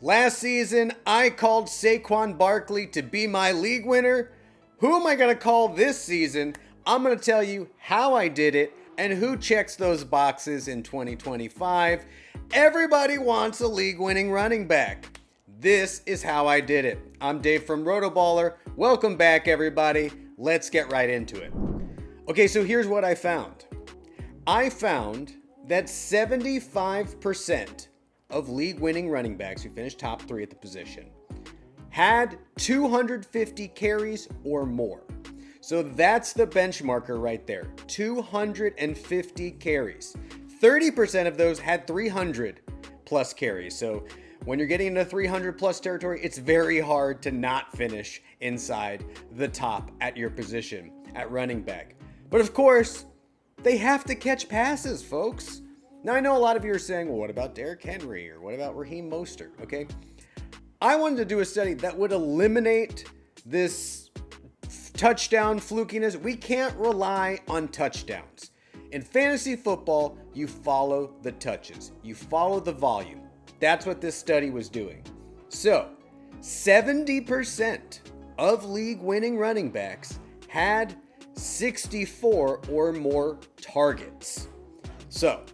Last season, I called Saquon Barkley to be my league winner. Who am I going to call this season? I'm going to tell you how I did it and who checks those boxes in 2025. Everybody wants a league-winning running back. This is how I did it. I'm Dave from RotoBaller. Welcome back, everybody. Let's get right into it. Okay, so here's what I found. I found that 75% of league-winning running backs who finished top 3 at the position had 250 carries or more. So that's the benchmarker right there, 250 carries. 30% of those had 300 plus carries. So when you're getting into 300 plus territory, it's very hard to not finish inside the top at your position at running back. But of course, they have to catch passes, folks. Now, I know a lot of you are saying, well, what about Derrick Henry or what about Raheem Mostert? Okay. I wanted to do a study that would eliminate this touchdown flukiness. We can't rely on touchdowns. In fantasy football, you follow the touches. You follow the volume. That's what this study was doing. So, 70% of league-winning running backs had 64 or more targets. So,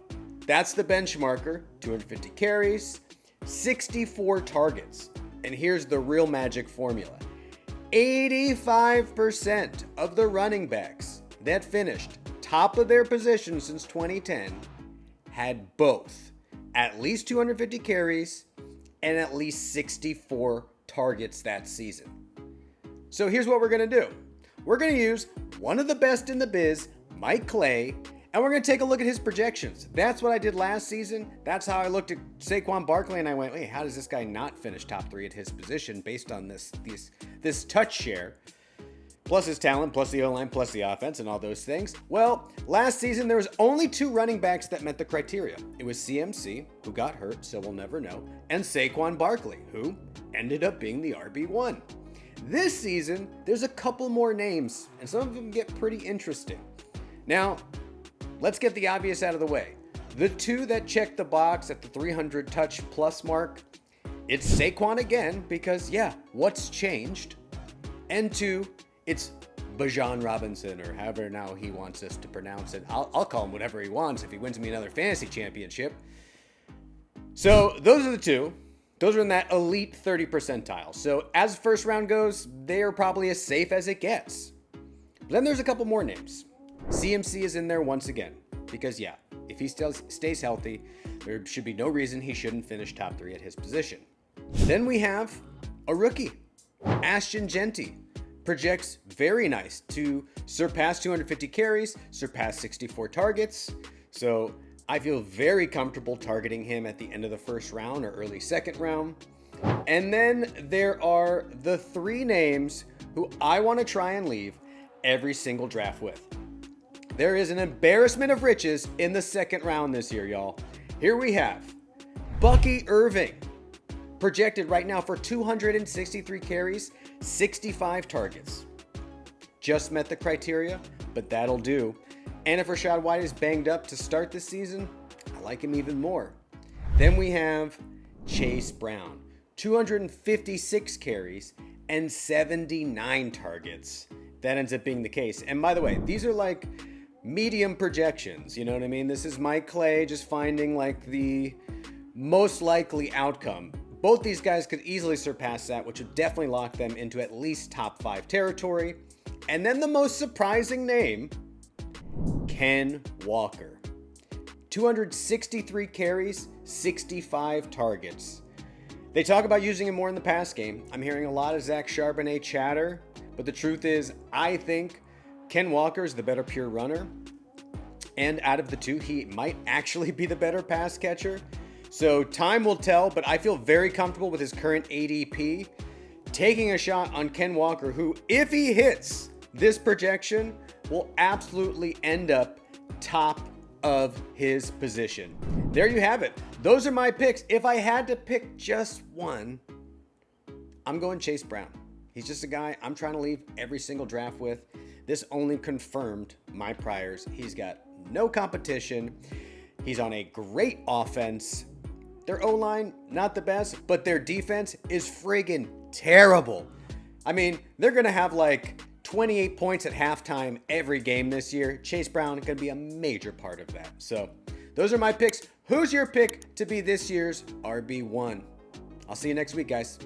that's the benchmarker, 250 carries, 64 targets. And here's the real magic formula. 85% of the running backs that finished top of their position since 2010 had both at least 250 carries and at least 64 targets that season. So here's what we're going to do. We're going to use one of the best in the biz, Mike Clay, and we're going to take a look at his projections. That's what I did last season. That's how I looked at Saquon Barkley, and I went, wait, how does this guy not finish top 3 at his position based on this touch share, plus his talent, plus the O-line, plus the offense, and all those things? Well, last season, there was only 2 running backs that met the criteria. It was CMC, who got hurt, so we'll never know, and Saquon Barkley, who ended up being the RB1. This season, there's a couple more names, and some of them get pretty interesting. Now, let's get the obvious out of the way. The 2 that check the box at the 300 touch plus mark, it's Saquon again, because yeah, what's changed? And 2, it's Bijan Robinson, or however now he wants us to pronounce it. I'll call him whatever he wants if he wins me another fantasy championship. So those are the 2. Those are in that elite 30 percentile. So as first round goes, they are probably as safe as it gets. But then there's a couple more names. CMC is in there once again, because yeah, if he still stays healthy, there should be no reason he shouldn't finish top 3 at his position. Then we have a rookie, Ashton Genty, projects very nice to surpass 250 carries, surpass 64 targets. So I feel very comfortable targeting him at the end of the first round or early second round. And then there are the 3 names who I want to try and leave every single draft with. There is an embarrassment of riches in the second round this year, y'all. Here we have Bucky Irving, projected right now for 263 carries, 65 targets. Just met the criteria, but that'll do. And if Rachaad White is banged up to start this season, I like him even more. Then we have Chase Brown, 256 carries and 79 targets. That ends up being the case. And by the way, these are like medium projections, you know what I mean? This is Mike Clay just finding like the most likely outcome. Both these guys could easily surpass that, which would definitely lock them into at least top 5 territory. And then the most surprising name, Ken Walker. 263 carries, 65 targets. They talk about using him more in the pass game. I'm hearing a lot of Zach Charbonnet chatter, but the truth is, I think Ken Walker is the better pure runner. And out of the 2, he might actually be the better pass catcher. So time will tell, but I feel very comfortable with his current ADP. Taking a shot on Ken Walker, who, if he hits this projection, will absolutely end up top of his position. There you have it. Those are my picks. If I had to pick just one, I'm going Chase Brown. He's just a guy I'm trying to leave every single draft with. This only confirmed my priors. He's got no competition. He's on a great offense. Their O-line, not the best, but their defense is friggin' terrible. I mean, they're going to have like 28 points at halftime every game this year. Chase Brown going to be a major part of that. So those are my picks. Who's your pick to be this year's RB1? I'll see you next week, guys.